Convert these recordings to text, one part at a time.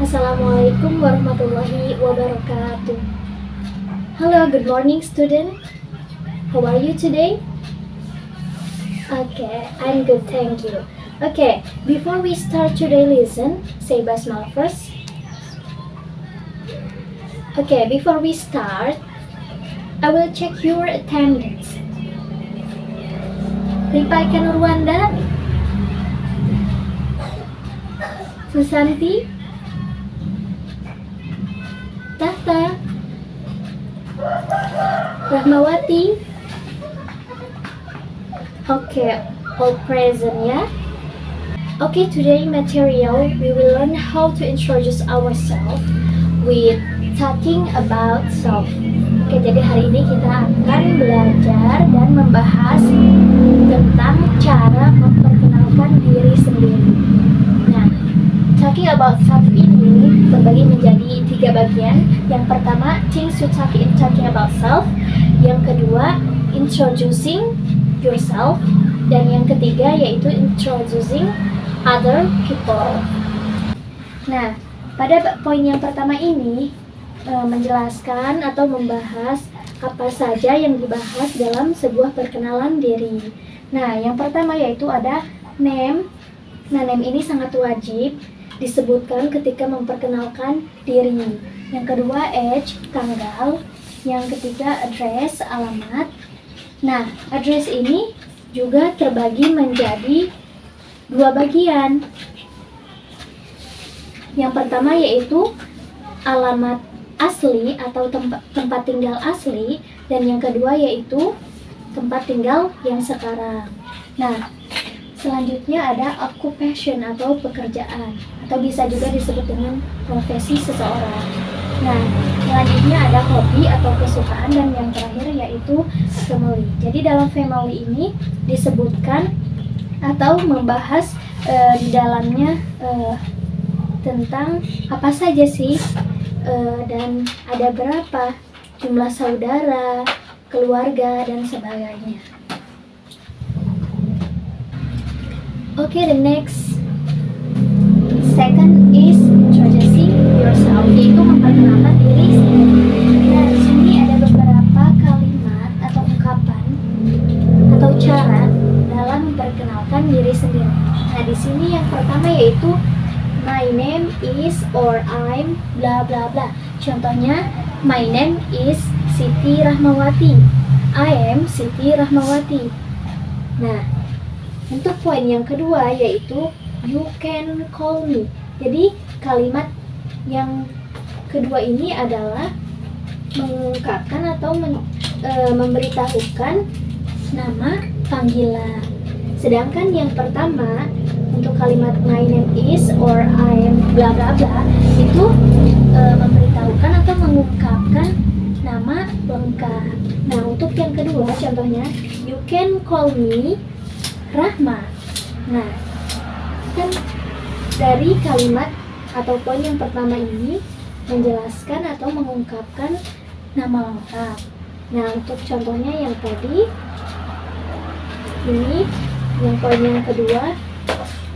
Assalamualaikum warahmatullahi wabarakatuh. Hello, good morning student. How are you today? Okay, I'm good, thank you. Okay, before we start today's lesson, say basmalah first. Okay, before we start, I will check your attendance. Ripaika Nurwanda, Susanti, Tahta, Rahmawati. Okay, all present ya. Okay, today material we will learn how to introduce ourselves with talking about self. Oke, jadi hari ini kita akan belajar dan membahas tentang cara memperkenalkan diri sendiri. Nah, talking about self ini terbagi menjadi 3 bagian. Yang pertama, things you talking about self. Yang kedua, introducing yourself. Dan yang ketiga yaitu introducing other people. Nah, pada poin yang pertama ini menjelaskan atau membahas apa saja yang dibahas dalam sebuah perkenalan diri. Nah, yang pertama yaitu ada name. Nah, name ini sangat wajib disebutkan ketika memperkenalkan diri. Yang kedua age, tanggal. Yang ketiga address, alamat. Nah, address ini juga terbagi menjadi 2 bagian. Yang pertama yaitu alamat asli atau tempat tinggal asli, dan yang kedua yaitu tempat tinggal yang sekarang. Nah, selanjutnya ada occupation atau pekerjaan, atau bisa juga disebut dengan profesi seseorang. Nah, selanjutnya ada hobi atau kesukaan, dan yang terakhir yaitu family. Jadi dalam family ini disebutkan atau membahas di dalamnya tentang apa saja sih dan ada berapa jumlah saudara, keluarga, dan sebagainya. Okay, the next second is introducing yourself, yaitu memperkenalkan diri sendiri. Nah, di sini ada beberapa kalimat atau ungkapan atau cara dalam memperkenalkan diri sendiri. Nah, di sini yang pertama yaitu my name is or I'm bla bla bla. Contohnya, my name is Siti Rahmawati. I am Siti Rahmawati. Nah, untuk poin yang kedua yaitu you can call me. Jadi kalimat yang kedua ini adalah mengungkapkan atau memberitahukan nama panggilan. Sedangkan yang pertama untuk kalimat my name is or I am bla bla bla itu memberitahukan atau mengungkapkan nama lengkap. Nah, untuk yang kedua contohnya you can call me Rahma. Nah, kan dari kalimat atau poin yang pertama ini menjelaskan atau mengungkapkan nama lengkap. Nah, untuk contohnya yang tadi ini yang poin yang kedua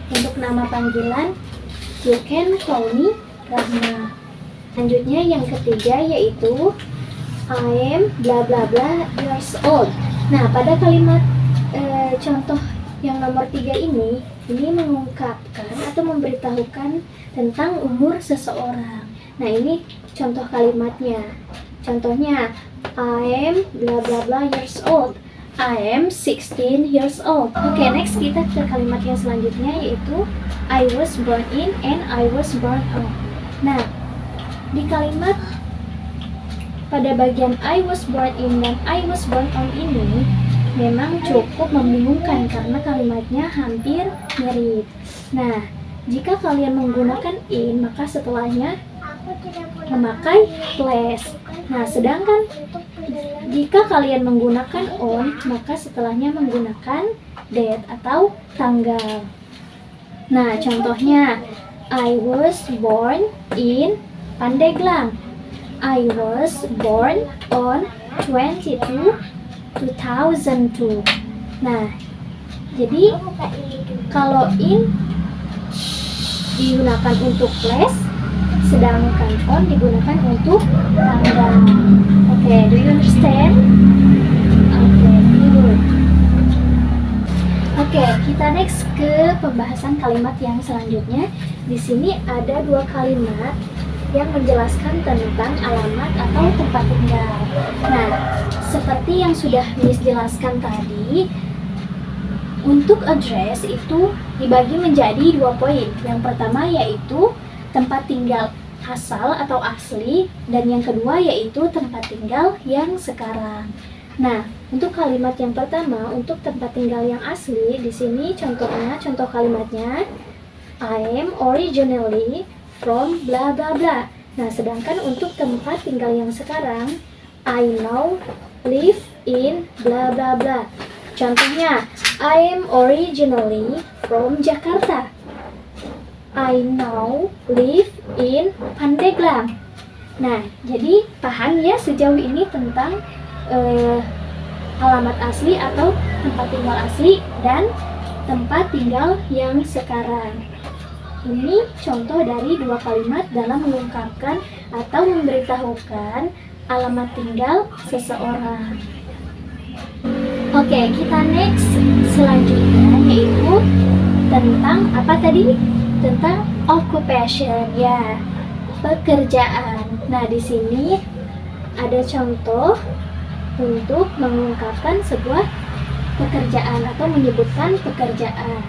untuk nama panggilan you can call me Rahma. Selanjutnya yang ketiga yaitu I am bla bla bla years old. Nah, pada kalimat contoh yang nomor 3 ini mengungkapkan atau memberitahukan tentang umur seseorang. Nah, ini contoh kalimatnya. Contohnya, I am bla bla bla years old. I am 16 years old. Oke, next kita ke kalimat yang selanjutnya yaitu I was born in and I was born on. Nah, di kalimat pada bagian I was born in dan I was born on ini memang cukup membingungkan karena kalimatnya hampir mirip. Nah, jika kalian menggunakan in, maka setelahnya memakai plus. Nah, sedangkan jika kalian menggunakan on, maka setelahnya menggunakan date atau tanggal. Nah, contohnya I was born in Pandeglang. I was born on 2002. Nah, jadi kalau in digunakan untuk plus, sedangkan on digunakan untuk tanggal. Oke, do you understand? Oke, good. Oke, kita next ke pembahasan kalimat yang selanjutnya. Di sini ada dua kalimat yang menjelaskan tentang alamat atau tempat tinggal. Nah, seperti yang sudah Miss jelaskan tadi, untuk address itu dibagi menjadi 2 poin. Yang pertama yaitu tempat tinggal asal atau asli, dan yang kedua yaitu tempat tinggal yang sekarang. Nah, untuk kalimat yang pertama, untuk tempat tinggal yang asli, di sini contoh kalimatnya, I am originally from bla bla bla. Nah, sedangkan untuk tempat tinggal yang sekarang, I now live in bla bla bla. Contohnya, I am originally from Jakarta. I now live in Pandeglang. Nah, jadi paham ya sejauh ini tentang alamat asli atau tempat tinggal asli dan tempat tinggal yang sekarang. Ini contoh dari dua kalimat dalam mengungkapkan atau memberitahukan alamat tinggal seseorang. Oke, kita next selanjutnya yaitu tentang apa tadi? Tentang occupation, ya, pekerjaan. Nah, di sini ada contoh untuk mengungkapkan sebuah pekerjaan atau menyebutkan pekerjaan.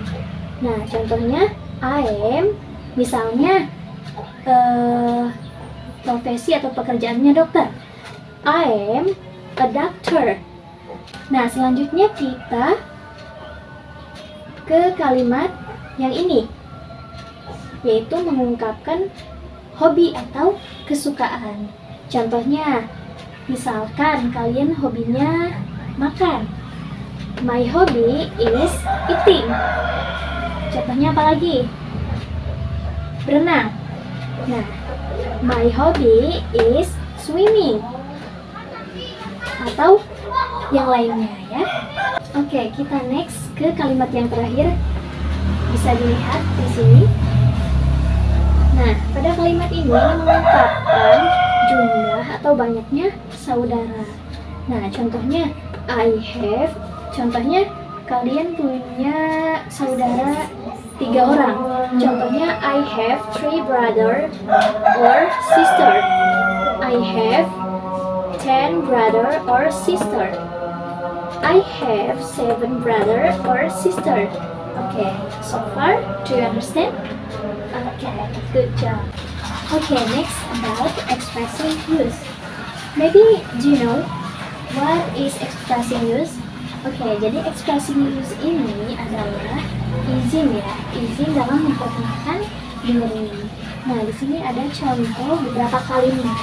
Nah, contohnya I am, misalnya profesi atau pekerjaannya dokter. I am a doctor. Nah, selanjutnya kita ke kalimat yang ini, yaitu mengungkapkan hobi atau kesukaan. Contohnya, misalkan kalian hobinya makan. My hobby is eating. Contohnya apa lagi? Berenang. Nah, my hobby is swimming. Atau yang lainnya ya. Oke, kita next ke kalimat yang terakhir. Bisa dilihat di sini. Nah, pada kalimat ini mengungkapkan jumlah atau banyaknya saudara. Nah, contohnya I have. Contohnya kalian punya saudara 3 orang. Contohnya I have 3 brother or sister. I have 10 brother or sister. I have 7 brother or sister. Okay, so far, do you understand? Okay, good job. Okay, next about expressing use. Maybe do you know what is expressing use? Okay, jadi expressing use ini adalah izin ya, izin dalam memperkenalkan diri. Nah, di sini ada contoh beberapa kalimat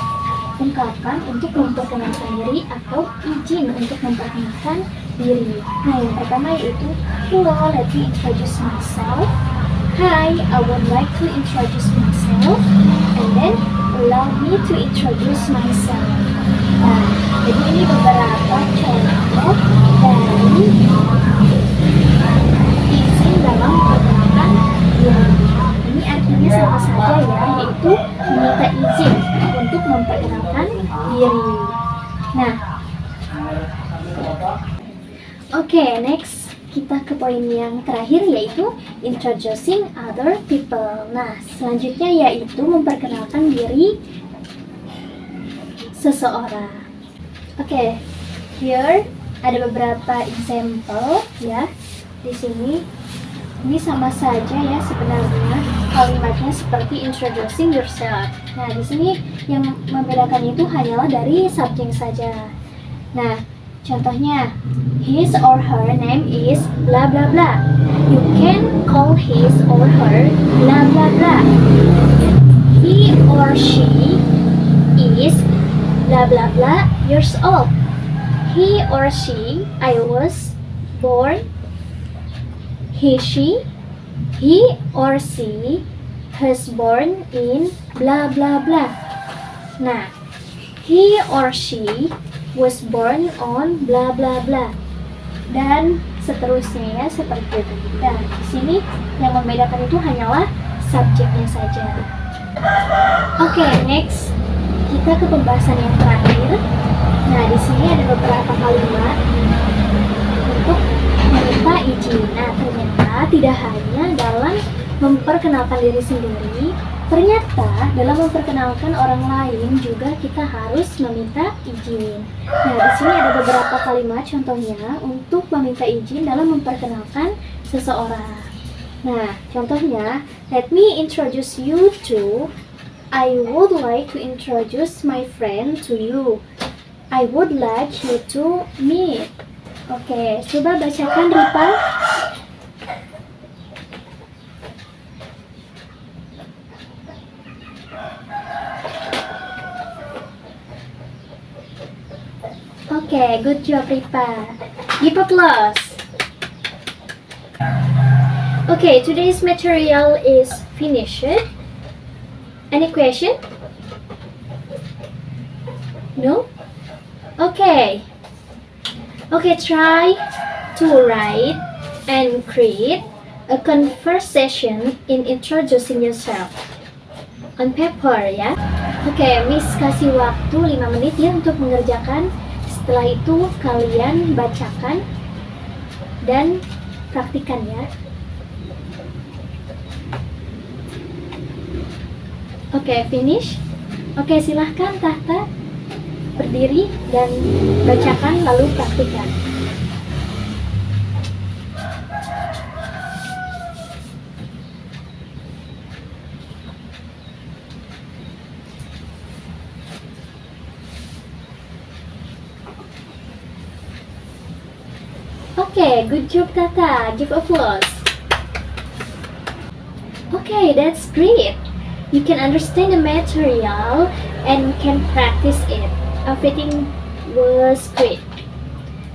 ungkapan untuk memperkenalkan diri atau izin untuk memperkenalkan diri. Nah, yang pertama yaitu hello, let me introduce myself. Hi, I would like to introduce myself. And then allow me to introduce myself. Nah, jadi ini beberapa contoh dari izin dalam memperkenalkan diri. Ini artinya sama saja ya, yaitu meminta izin untuk memperkenalkan diri. Nah, oke, next kita ke poin yang terakhir yaitu introducing other people. Nah, selanjutnya yaitu memperkenalkan diri seseorang. Oke, here ada beberapa example ya. Di sini ini sama saja ya sebenarnya kalimatnya seperti introducing yourself. Nah, di sini yang membedakan itu hanyalah dari subjek saja. Nah, contohnya his or her name is bla bla bla. You can call his or her bla bla bla. He or she is bla bla bla years old. He or she, I was born. He or she has born in bla bla bla. Nah, he or she was born on bla bla bla. Dan seterusnya ya seperti itu. Dan di sini yang membedakan itu hanyalah subjeknya saja. Oke, next kita ke pembahasan yang terakhir. Nah, di sini ada beberapa kalimat untuk meminta izin. Nah, ternyata tidak hanya dalam memperkenalkan diri sendiri, ternyata dalam memperkenalkan orang lain juga kita harus meminta izin. Nah, di sini ada beberapa kalimat contohnya untuk meminta izin dalam memperkenalkan seseorang. Nah, contohnya, let me introduce you to. I would like to introduce my friend to you. I would like you to meet. Oke, coba bacakan Ripa. Okay, good job, Ripa. Give applause. Okay, today's material is finished. Any question? No? Okay. Okay, try to write and create a conversation in introducing yourself on paper, ya. Oke, Miss kasih waktu 5 menit ya untuk mengerjakan. Setelah itu kalian bacakan dan praktikan ya. Oke, finish. Oke, silahkan Tahta berdiri dan bacakan lalu praktikan. Okay, good job Tata. Give applause. Okay, that's great. You can understand the material and can practice it. Everything was great.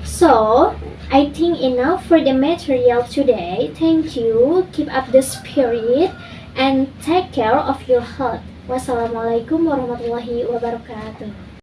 So, I think enough for the material today. Thank you. Keep up the spirit and take care of your health. Wassalamualaikum warahmatullahi wabarakatuh.